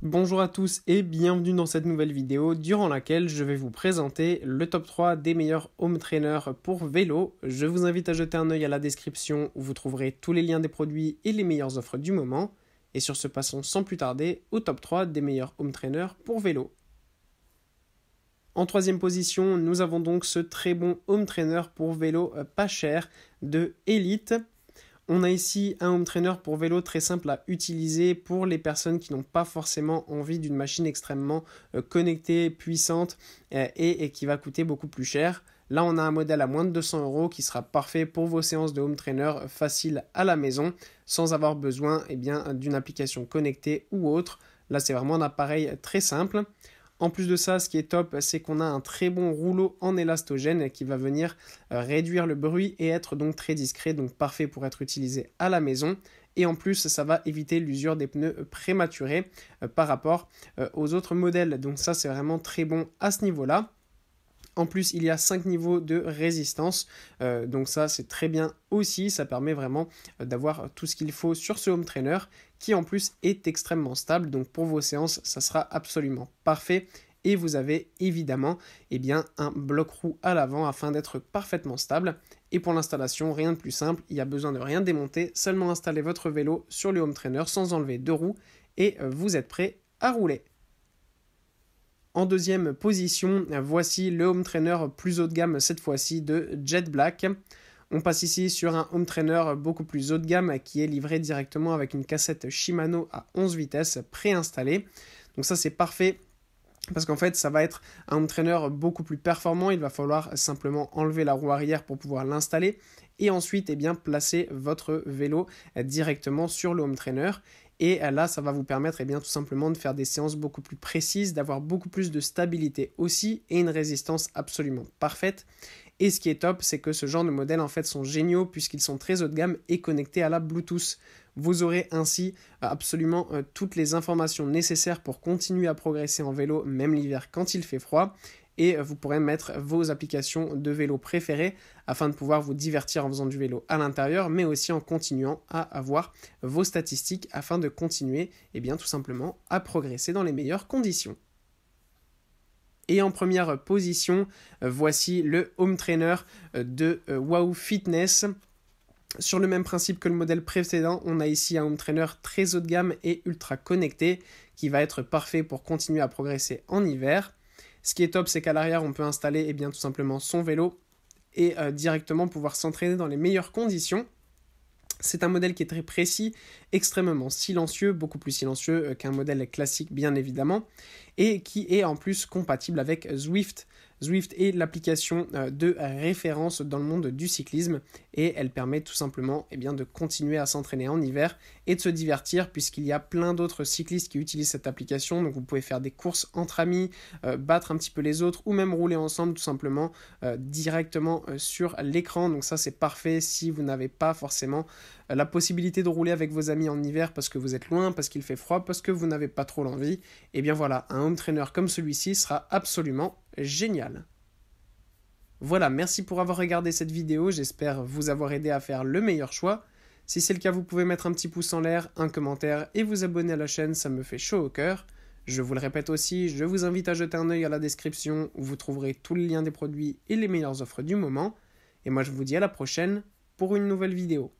Bonjour à tous et bienvenue dans cette nouvelle vidéo durant laquelle je vais vous présenter le top 3 des meilleurs home trainers pour vélo. Je vous invite à jeter un œil à la description où vous trouverez tous les liens des produits et les meilleures offres du moment. Et sur ce, passons sans plus tarder au top 3 des meilleurs home trainers pour vélo. En troisième position, nous avons donc ce très bon home trainer pour vélo pas cher de Elite. On a ici un home trainer pour vélo très simple à utiliser pour les personnes qui n'ont pas forcément envie d'une machine extrêmement connectée, puissante et qui va coûter beaucoup plus cher. Là, on a un modèle à moins de 200 € qui sera parfait pour vos séances de home trainer faciles à la maison sans avoir besoin d'une application connectée ou autre. Là, c'est vraiment un appareil très simple. En plus de ça, ce qui est top, c'est qu'on a un très bon rouleau en élastogène qui va venir réduire le bruit et être donc très discret, donc parfait pour être utilisé à la maison. Et en plus, ça va éviter l'usure des pneus prématurés par rapport aux autres modèles. Donc ça, c'est vraiment très bon à ce niveau-là. En plus, il y a 5 niveaux de résistance, donc ça c'est très bien aussi, ça permet vraiment d'avoir tout ce qu'il faut sur ce home trainer qui en plus est extrêmement stable, donc pour vos séances ça sera absolument parfait et vous avez évidemment un bloc roue à l'avant afin d'être parfaitement stable. Et pour l'installation, rien de plus simple, il n'y a besoin de rien démonter, seulement installer votre vélo sur le home trainer sans enlever de roues et vous êtes prêt à rouler. En deuxième position, voici le home trainer plus haut de gamme cette fois-ci de Jet Black. On passe ici sur un home trainer beaucoup plus haut de gamme qui est livré directement avec une cassette Shimano à 11 vitesses préinstallée. Donc ça c'est parfait parce qu'en fait ça va être un home trainer beaucoup plus performant. Il va falloir simplement enlever la roue arrière pour pouvoir l'installer et ensuite placer votre vélo directement sur le home trainer. Et là, ça va vous permettre tout simplement de faire des séances beaucoup plus précises, d'avoir beaucoup plus de stabilité aussi et une résistance absolument parfaite. Et ce qui est top, c'est que ce genre de modèles en fait sont géniaux puisqu'ils sont très haut de gamme et connectés à la Bluetooth. Vous aurez ainsi absolument toutes les informations nécessaires pour continuer à progresser en vélo, même l'hiver quand il fait froid. Et vous pourrez mettre vos applications de vélo préférées afin de pouvoir vous divertir en faisant du vélo à l'intérieur, mais aussi en continuant à avoir vos statistiques afin de continuer tout simplement à progresser dans les meilleures conditions. Et en première position, voici le home trainer de Wahoo Fitness. Sur le même principe que le modèle précédent, on a ici un home trainer très haut de gamme et ultra connecté qui va être parfait pour continuer à progresser en hiver. Ce qui est top, c'est qu'à l'arrière, on peut installer tout simplement son vélo et directement pouvoir s'entraîner dans les meilleures conditions. C'est un modèle qui est très précis, extrêmement silencieux, beaucoup plus silencieux qu'un modèle classique bien évidemment, et qui est en plus compatible avec Zwift. Zwift est l'application de référence dans le monde du cyclisme et elle permet tout simplement de continuer à s'entraîner en hiver et de se divertir puisqu'il y a plein d'autres cyclistes qui utilisent cette application. Donc vous pouvez faire des courses entre amis, battre un petit peu les autres ou même rouler ensemble tout simplement directement sur l'écran. Donc ça c'est parfait si vous n'avez pas forcément la possibilité de rouler avec vos amis en hiver parce que vous êtes loin, parce qu'il fait froid, parce que vous n'avez pas trop l'envie. Et bien voilà, un home trainer comme celui-ci sera absolument génial. Voilà, merci pour avoir regardé cette vidéo, j'espère vous avoir aidé à faire le meilleur choix. Si c'est le cas, vous pouvez mettre un petit pouce en l'air, un commentaire et vous abonner à la chaîne, ça me fait chaud au cœur. Je vous le répète aussi, je vous invite à jeter un œil à la description où vous trouverez tous les liens des produits et les meilleures offres du moment. Et moi je vous dis à la prochaine pour une nouvelle vidéo.